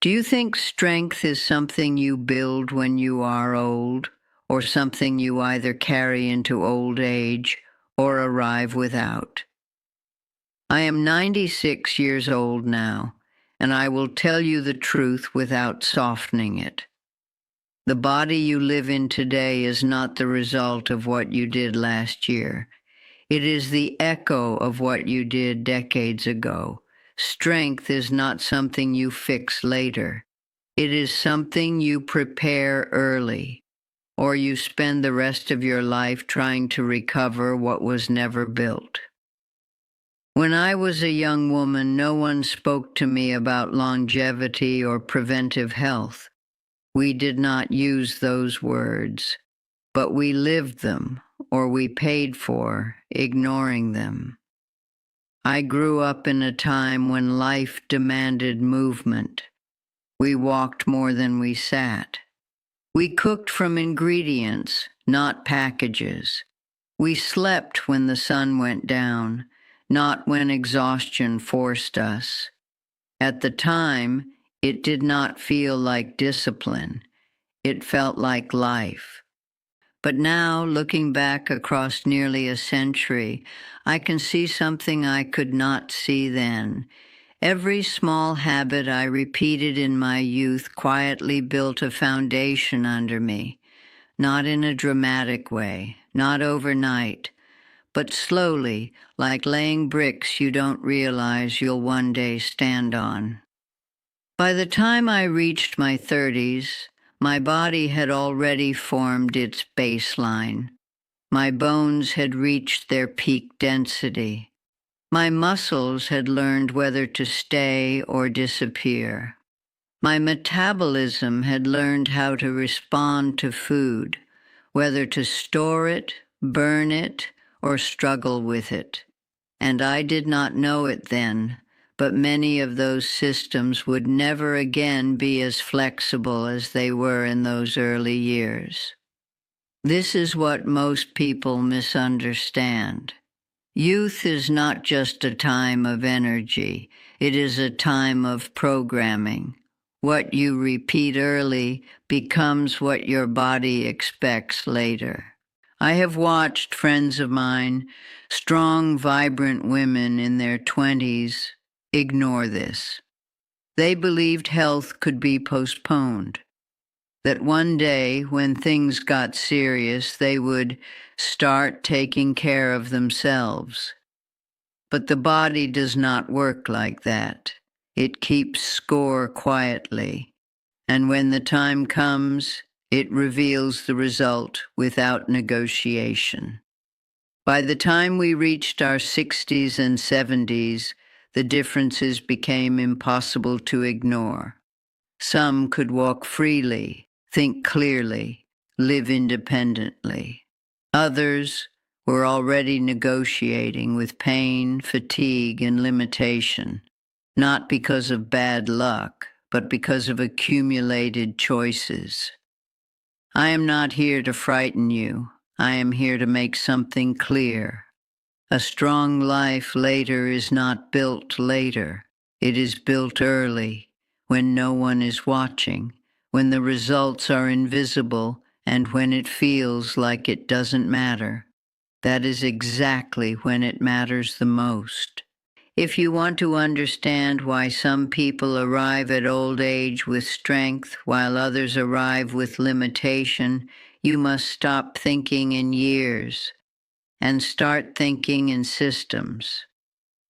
Do you think strength is something you build when you are old, or something you either carry into old age or arrive without? I am 96 years old now, and I will tell you the truth without softening it. The body you live in today is not the result of what you did last year. It is the echo of what you did decades ago. Strength is not something you fix later. It is something you prepare early, or you spend the rest of your life trying to recover what was never built. When I was a young woman, no one spoke to me about longevity or preventive health. We did not use those words, but we lived them, or we paid for ignoring them. I grew up in a time when life demanded movement. We walked more than we sat. We cooked from ingredients, not packages. We slept when the sun went down, not when exhaustion forced us. At the time, it did not feel like discipline. It felt like life. But now, looking back across nearly a century, I can see something I could not see then. Every small habit I repeated in my youth quietly built a foundation under me, not in a dramatic way, not overnight, but slowly, like laying bricks you don't realize you'll one day stand on. By the time I reached my 30s, my body had already formed its baseline. My bones had reached their peak density. My muscles had learned whether to stay or disappear. My metabolism had learned how to respond to food, whether to store it, burn it, or struggle with it. And I did not know it then, but many of those systems would never again be as flexible as they were in those early years. This is what most people misunderstand. Youth is not just a time of energy, it is a time of programming. What you repeat early becomes what your body expects later. I have watched friends of mine, strong, vibrant women in their 20s, ignore this. They believed health could be postponed, that one day when things got serious, they would start taking care of themselves. But the body does not work like that. It keeps score quietly, and when the time comes, it reveals the result without negotiation. By the time we reached our 60s and 70s, the differences became impossible to ignore. Some could walk freely, think clearly, live independently. Others were already negotiating with pain, fatigue, and limitation, not because of bad luck, but because of accumulated choices. I am not here to frighten you. I am here to make something clear. A strong life later is not built later. It is built early, when no one is watching, when the results are invisible, and when it feels like it doesn't matter. That is exactly when it matters the most. If you want to understand why some people arrive at old age with strength while others arrive with limitation, you must stop thinking in years and start thinking in systems.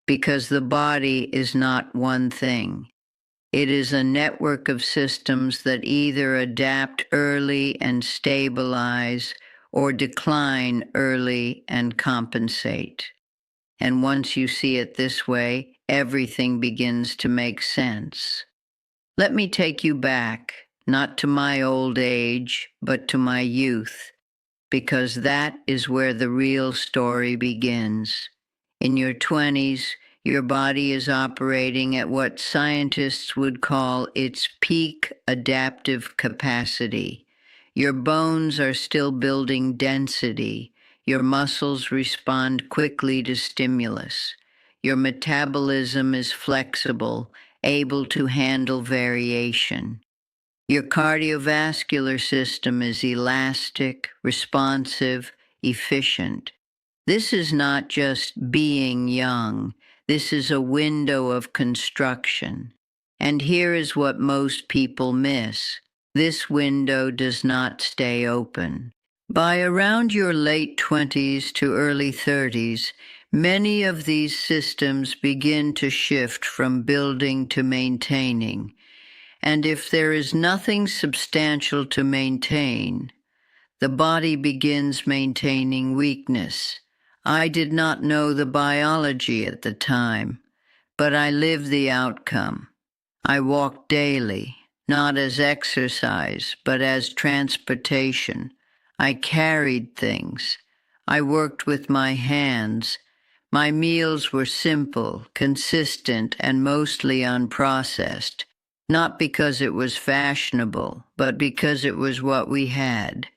Because the body is not one thing. It is a network of systems that either adapt early and stabilize or decline early and compensate. And once you see it this way, everything begins to make sense. Let me take you back, not to my old age, but to my youth, because that is where the real story begins. In your 20s, your body is operating at what scientists would call its peak adaptive capacity. Your bones are still building density. Your muscles respond quickly to stimulus. Your metabolism is flexible, able to handle variation. Your cardiovascular system is elastic, responsive, efficient. This is not just being young. This is a window of construction. And here is what most people miss. This window does not stay open. By around your late 20s to early 30s, many of these systems begin to shift from building to maintaining. And if there is nothing substantial to maintain, the body begins maintaining weakness. I did not know the biology at the time, but I lived the outcome. I walked daily, not as exercise, but as transportation. I carried things. I worked with my hands. My meals were simple, consistent, and mostly unprocessed, not because it was fashionable, but because it was what we had.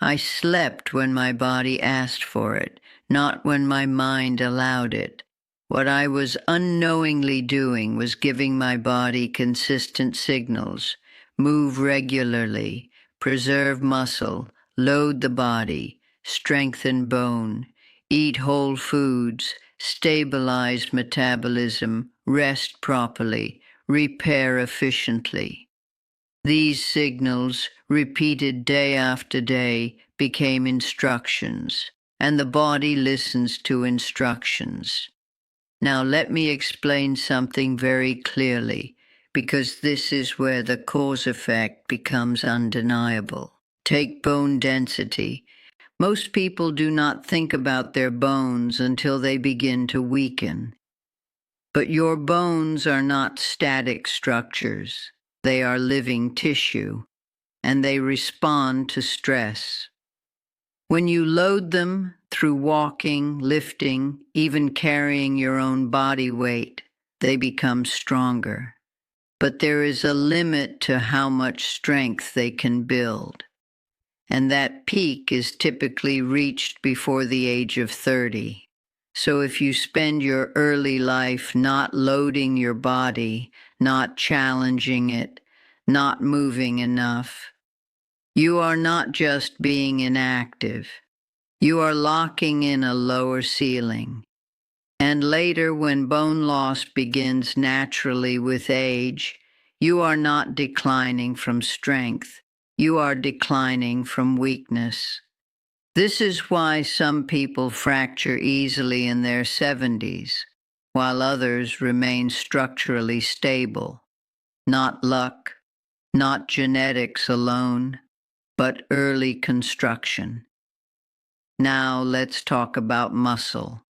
I slept when my body asked for it, not when my mind allowed it. What I was unknowingly doing was giving my body consistent signals: move regularly, preserve muscle, load the body, strengthen bone, eat whole foods, stabilize metabolism, rest properly, repair efficiently. These signals, repeated day after day, became instructions, and the body listens to instructions. Now let me explain something very clearly, because this is where the cause effect becomes undeniable. Take bone density. Most people do not think about their bones until they begin to weaken. But your bones are not static structures. They are living tissue, and they respond to stress. When you load them through walking, lifting, even carrying your own body weight, they become stronger. But there is a limit to how much strength they can build. And that peak is typically reached before the age of 30. So if you spend your early life not loading your body, not challenging it, not moving enough, you are not just being inactive. You are locking in a lower ceiling. And later, when bone loss begins naturally with age, you are not declining from strength. You are declining from weakness. This is why some people fracture easily in their 70s, while others remain structurally stable. Not luck, not genetics alone, but early construction. Now let's talk about muscle.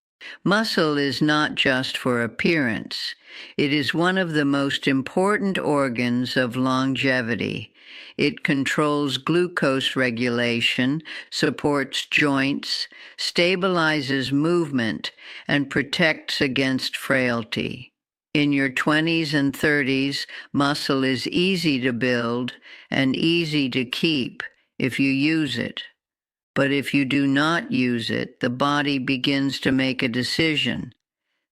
Muscle is not just for appearance. It is one of the most important organs of longevity. It controls glucose regulation, supports joints, stabilizes movement, and protects against frailty. In your 20s and 30s, muscle is easy to build and easy to keep if you use it. But if you do not use it, the body begins to make a decision.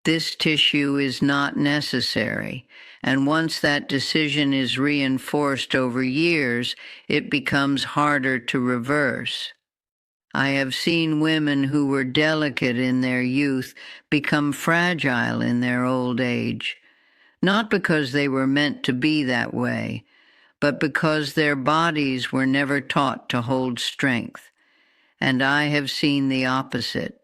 This tissue is not necessary, and once that decision is reinforced over years, it becomes harder to reverse. I have seen women who were delicate in their youth become fragile in their old age, not because they were meant to be that way, but because their bodies were never taught to hold strength. And I have seen the opposite.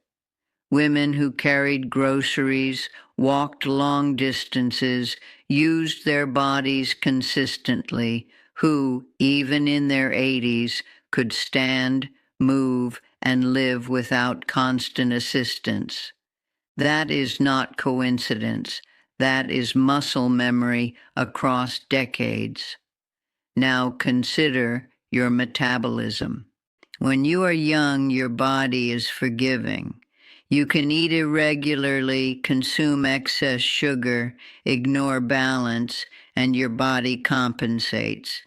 Women who carried groceries, walked long distances, used their bodies consistently, who, even in their 80s, could stand, move, and live without constant assistance. That is not coincidence. That is muscle memory across decades. Now consider your metabolism. When you are young, your body is forgiving. You can eat irregularly, consume excess sugar, ignore balance, and your body compensates.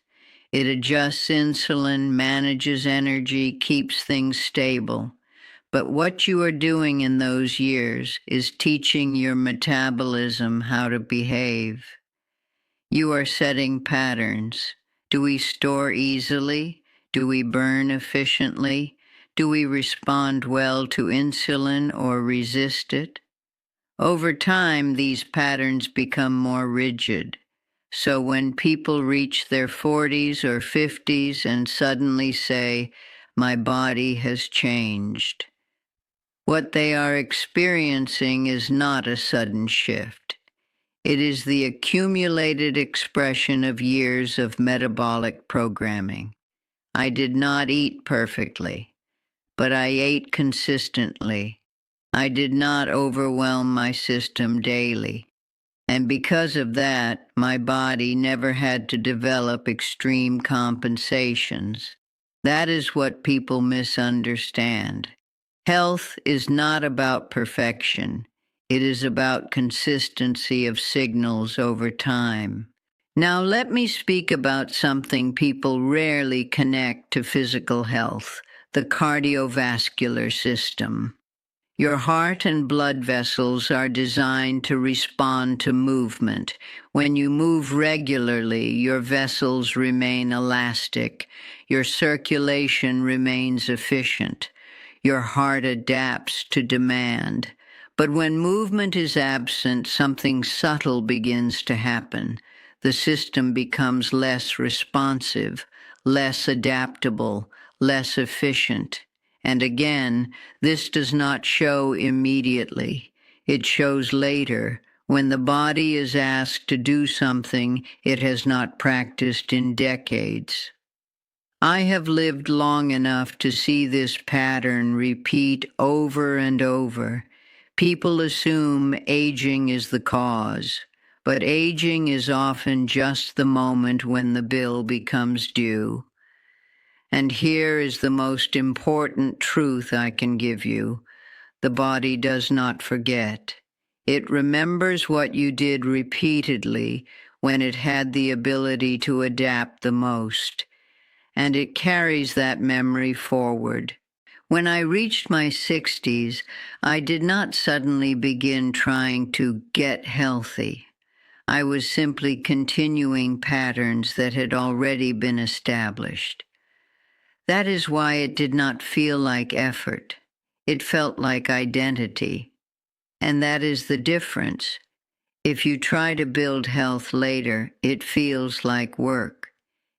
It adjusts insulin, manages energy, keeps things stable. But what you are doing in those years is teaching your metabolism how to behave. You are setting patterns. Do we store easily? Do we burn efficiently? Do we respond well to insulin or resist it? Over time, these patterns become more rigid. So when people reach their 40s or 50s and suddenly say, "My body has changed," what they are experiencing is not a sudden shift. It is the accumulated expression of years of metabolic programming. I did not eat perfectly, but I ate consistently. I did not overwhelm my system daily. And because of that, my body never had to develop extreme compensations. That is what people misunderstand. Health is not about perfection. It is about consistency of signals over time. Now, let me speak about something people rarely connect to physical health: the cardiovascular system. Your heart and blood vessels are designed to respond to movement. When you move regularly, your vessels remain elastic, your circulation remains efficient, your heart adapts to demand. But when movement is absent, something subtle begins to happen. The system becomes less responsive, less adaptable, less efficient. And again, this does not show immediately. It shows later, when the body is asked to do something it has not practiced in decades. I have lived long enough to see this pattern repeat over and over. People assume aging is the cause, but aging is often just the moment when the bill becomes due. And here is the most important truth I can give you: the body does not forget. It remembers what you did repeatedly when it had the ability to adapt the most, and it carries that memory forward. When I reached my 60s, I did not suddenly begin trying to get healthy. I was simply continuing patterns that had already been established. That is why it did not feel like effort. It felt like identity. And that is the difference. If you try to build health later, it feels like work.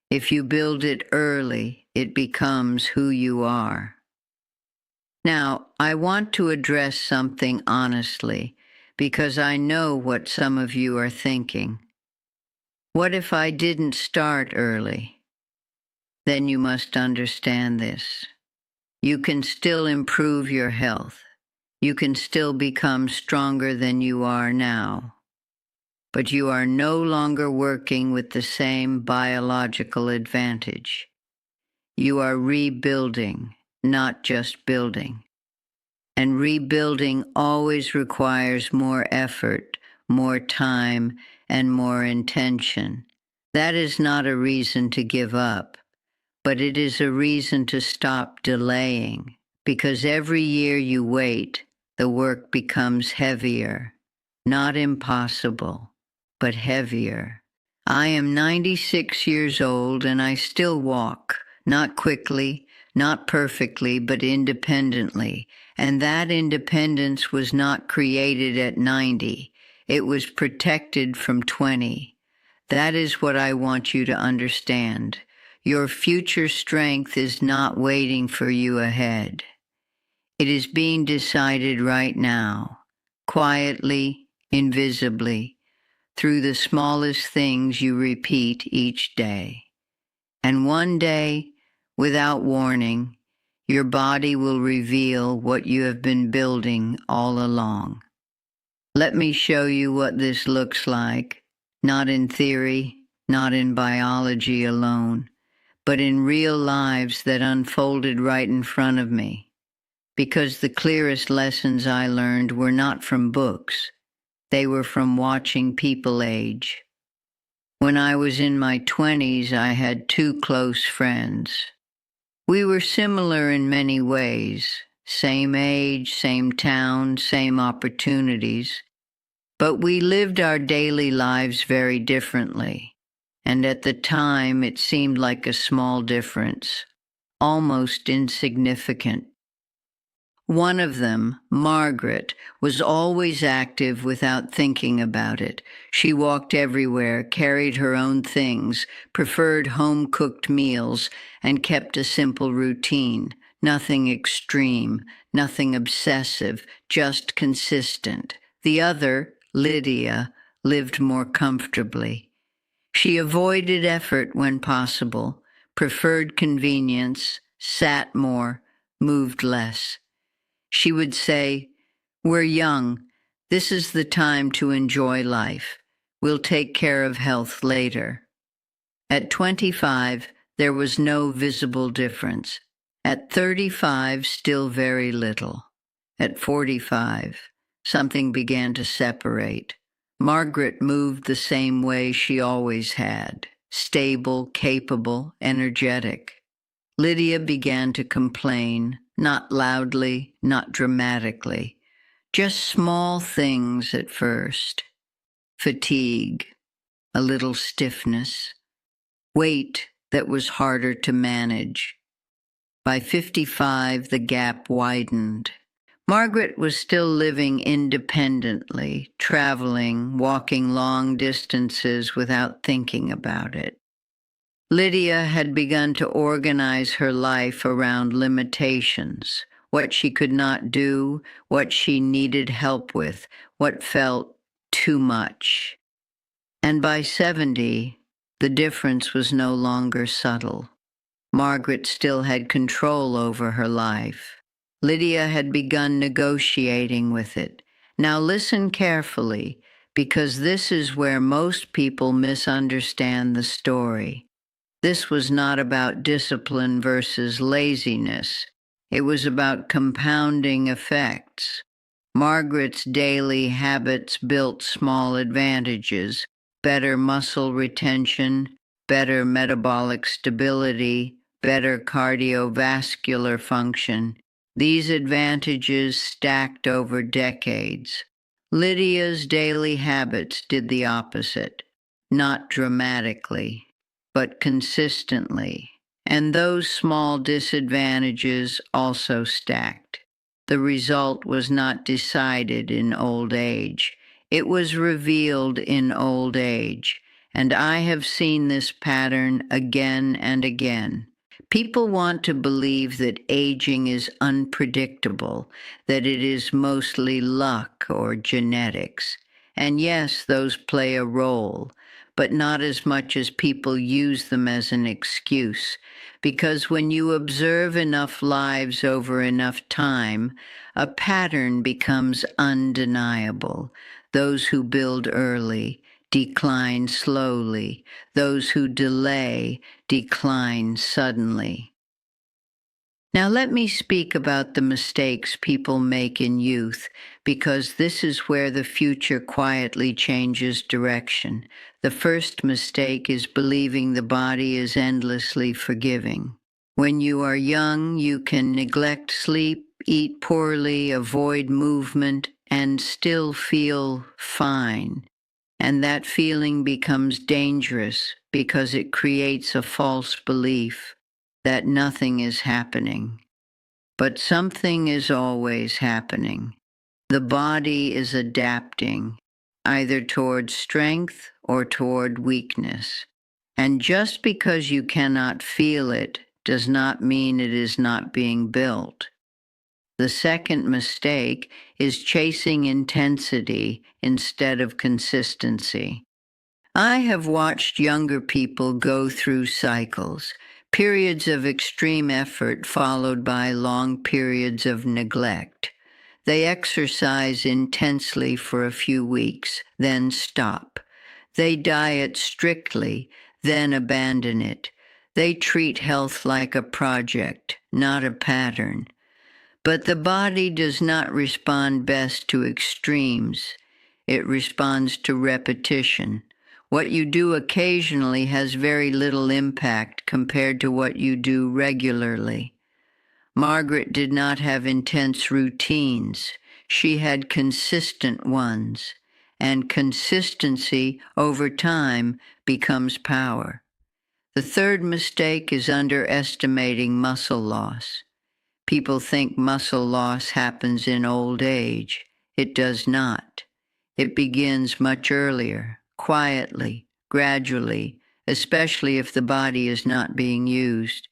If you build it early, it becomes who you are. Now, I want to address something honestly, because I know what some of you are thinking. What if I didn't start early? Then you must understand this. You can still improve your health. You can still become stronger than you are now. But you are no longer working with the same biological advantage. You are rebuilding, not just building. And rebuilding always requires more effort, more time, and more intention. That is not a reason to give up, but it is a reason to stop delaying. Because every year you wait, the work becomes heavier. Not impossible, but heavier. I am 96 years old and I still walk, not quickly, not perfectly, but independently. And that independence was not created at 90. It was protected from 20. That is what I want you to understand. Your future strength is not waiting for you ahead. It is being decided right now, quietly, invisibly, through the smallest things you repeat each day. And one day, without warning, your body will reveal what you have been building all along. Let me show you what this looks like, not in theory, not in biology alone, but in real lives that unfolded right in front of me. Because the clearest lessons I learned were not from books. They were from watching people age. When I was in my 20s, I had two close friends. We were similar in many ways: same age, same town, same opportunities. But we lived our daily lives very differently, and at the time it seemed like a small difference, almost insignificant. One of them, Margaret, was always active without thinking about it. She walked everywhere, carried her own things, preferred home-cooked meals, and kept a simple routine. Nothing extreme, nothing obsessive, just consistent. The other, Lydia, lived more comfortably. She avoided effort when possible, preferred convenience, sat more, moved less. She would say, "We're young. This is the time to enjoy life. We'll take care of health later." At 25, there was no visible difference. At 35, still very little. At 45, something began to separate. Margaret moved the same way she always had, stable, capable, energetic. Lydia began to complain, not loudly, not dramatically, just small things at first. Fatigue, a little stiffness, weight that was harder to manage. By 55, the gap widened. Margaret was still living independently, traveling, walking long distances without thinking about it. Lydia had begun to organize her life around limitations, what she could not do, what she needed help with, what felt too much. And by 70, the difference was no longer subtle. Margaret still had control over her life. Lydia had begun negotiating with it. Now listen carefully, because this is where most people misunderstand the story. This was not about discipline versus laziness. It was about compounding effects. Margaret's daily habits built small advantages: better muscle retention, better metabolic stability, better cardiovascular function. These advantages stacked over decades. Lydia's daily habits did the opposite, not dramatically, but consistently. And those small disadvantages also stacked. The result was not decided in old age. It was revealed in old age. And I have seen this pattern again and again. People want to believe that aging is unpredictable, that it is mostly luck or genetics. And yes, those play a role, but not as much as people use them as an excuse. Because when you observe enough lives over enough time, a pattern becomes undeniable. Those who build early decline slowly. Those who delay decline suddenly. Now let me speak about the mistakes people make in youth, because this is where the future quietly changes direction. The first mistake is believing the body is endlessly forgiving. When you are young, you can neglect sleep, eat poorly, avoid movement, and still feel fine. And that feeling becomes dangerous because it creates a false belief that nothing is happening. But something is always happening. The body is adapting, either toward strength or toward weakness. And just because you cannot feel it does not mean it is not being built. The second mistake is chasing intensity instead of consistency. I have watched younger people go through cycles, periods of extreme effort followed by long periods of neglect. They exercise intensely for a few weeks, then stop. They diet strictly, then abandon it. They treat health like a project, not a pattern. But the body does not respond best to extremes. It responds to repetition. What you do occasionally has very little impact compared to what you do regularly. Margaret did not have intense routines. She had consistent ones. and consistency over time becomes power. The third mistake is underestimating muscle loss. People think muscle loss happens in old age. It does not. It begins much earlier, quietly, gradually, especially if the body is not being used.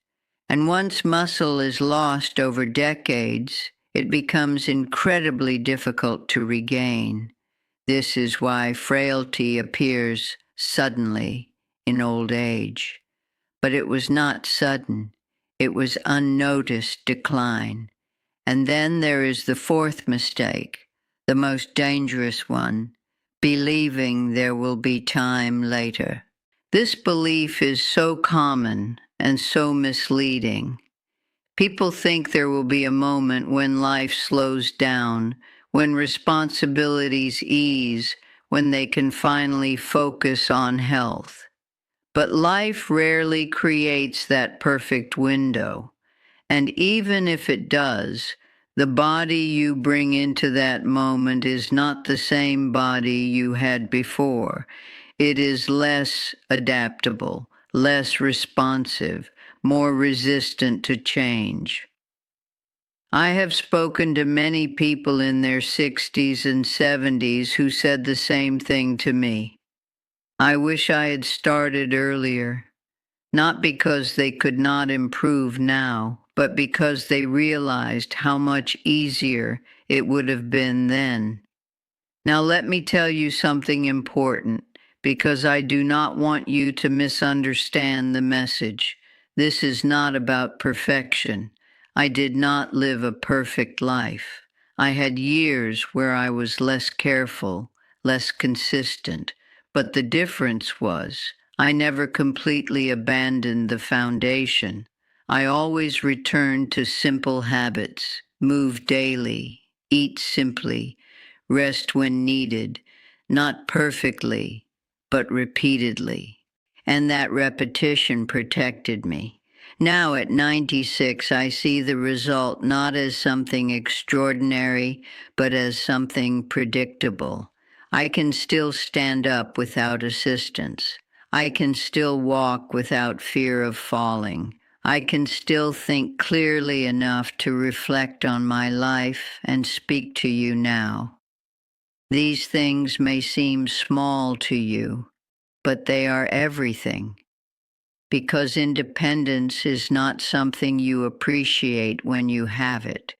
And once muscle is lost over decades, it becomes incredibly difficult to regain. This is why frailty appears suddenly in old age. But it was not sudden. It was unnoticed decline. And then there is the fourth mistake, the most dangerous one, believing there will be time later. This belief is so common and so misleading. People think there will be a moment when life slows down, when responsibilities ease, when they can finally focus on health. But life rarely creates that perfect window. And even if it does, the body you bring into that moment is not the same body you had before. It is less adaptable, less responsive, more resistant to change. I have spoken to many people in their 60s and 70s who said the same thing to me. I wish I had started earlier, not because they could not improve now, but because they realized how much easier it would have been then. Now let me tell you something important, because I do not want you to misunderstand the message. This is not about perfection. I did not live a perfect life. I had years where I was less careful, less consistent, but the difference was I never completely abandoned the foundation. I always returned to simple habits, move daily, eat simply, rest when needed, not perfectly, but repeatedly. And that repetition protected me. Now at 96, I see the result not as something extraordinary, but as something predictable. I can still stand up without assistance. I can still walk without fear of falling. I can still think clearly enough to reflect on my life and speak to you now. These things may seem small to you, but they are everything. Because independence is not something you appreciate when you have it.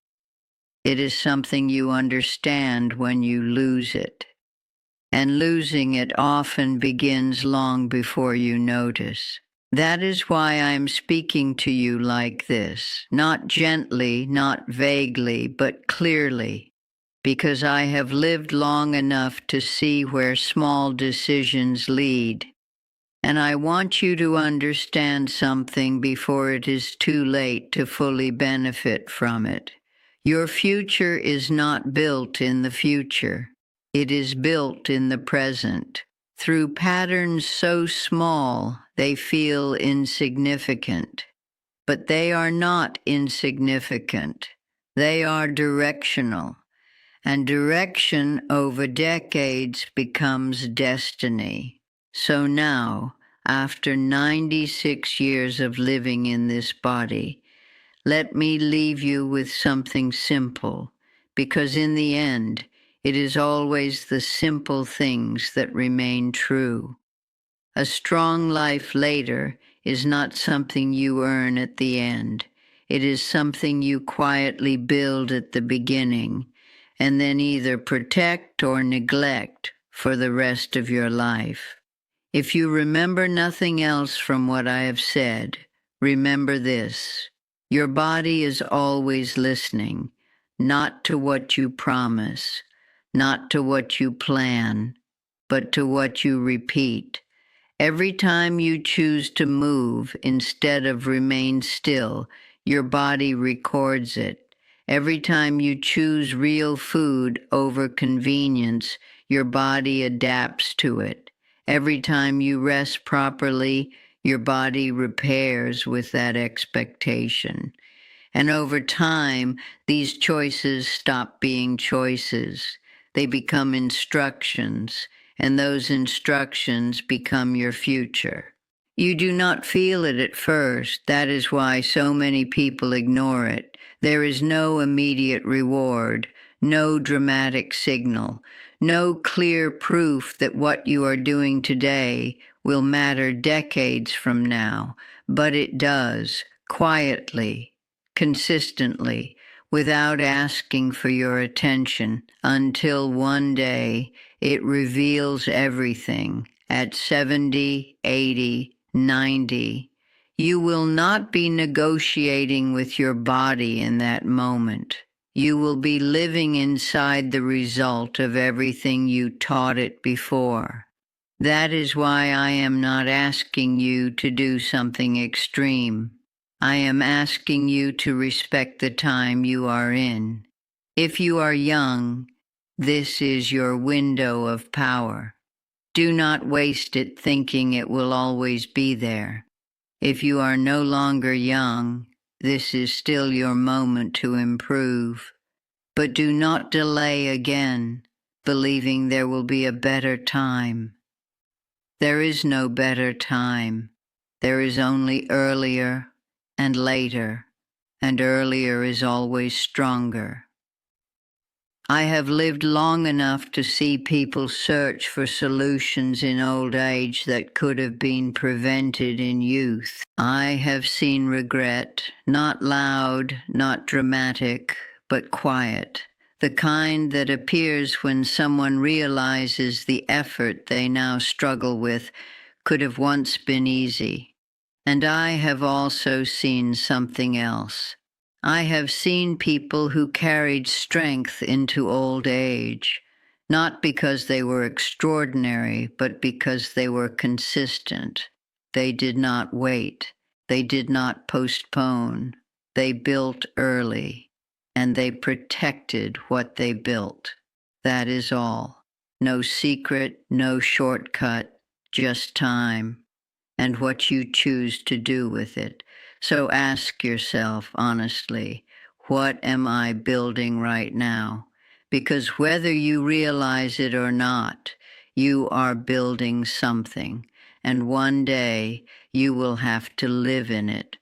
It is something you understand when you lose it. And losing it often begins long before you notice. That is why I am speaking to you like this, not gently, not vaguely, but clearly, because I have lived long enough to see where small decisions lead. And I want you to understand something before it is too late to fully benefit from it. Your future is not built in the future. It is built in the present. Through patterns so small, they feel insignificant. But they are not insignificant. They are directional. And direction over decades becomes destiny. So now, after 96 years of living in this body, let me leave you with something simple, because in the end, it is always the simple things that remain true. A strong life later is not something you earn at the end. It is something you quietly build at the beginning, and then either protect or neglect for the rest of your life. If you remember nothing else from what I have said, remember this. Your body is always listening, not to what you promise, not to what you plan, but to what you repeat. Every time you choose to move instead of remain still, your body records it. Every time you choose real food over convenience, your body adapts to it. Every time you rest properly, your body repairs with that expectation. And over time, these choices stop being choices. They become instructions, and those instructions become your future. You do not feel it at first. That is why so many people ignore it. There is no immediate reward, no dramatic signal, no clear proof that what you are doing today will matter decades from now, but it does, quietly, consistently, without asking for your attention, until one day it reveals everything. At 70, 80, 90, you will not be negotiating with your body in that moment. You will be living inside the result of everything you taught it before. That is why I am not asking you to do something extreme. I am asking you to respect the time you are in. If you are young, this is your window of power. Do not waste it thinking it will always be there. If you are no longer young, this is still your moment to improve. But do not delay again, believing there will be a better time. There is no better time. There is only earlier and later, and earlier is always stronger. I have lived long enough to see people search for solutions in old age that could have been prevented in youth. I have seen regret, not loud, not dramatic, but quiet, the kind that appears when someone realizes the effort they now struggle with could have once been easy. And I have also seen something else. I have seen people who carried strength into old age, not because they were extraordinary, but because they were consistent. They did not wait. They did not postpone. They built early, and they protected what they built. That is all. No secret, no shortcut, just time, and what you choose to do with it. So ask yourself honestly, what am I building right now? Because whether you realize it or not, you are building something, and one day you will have to live in it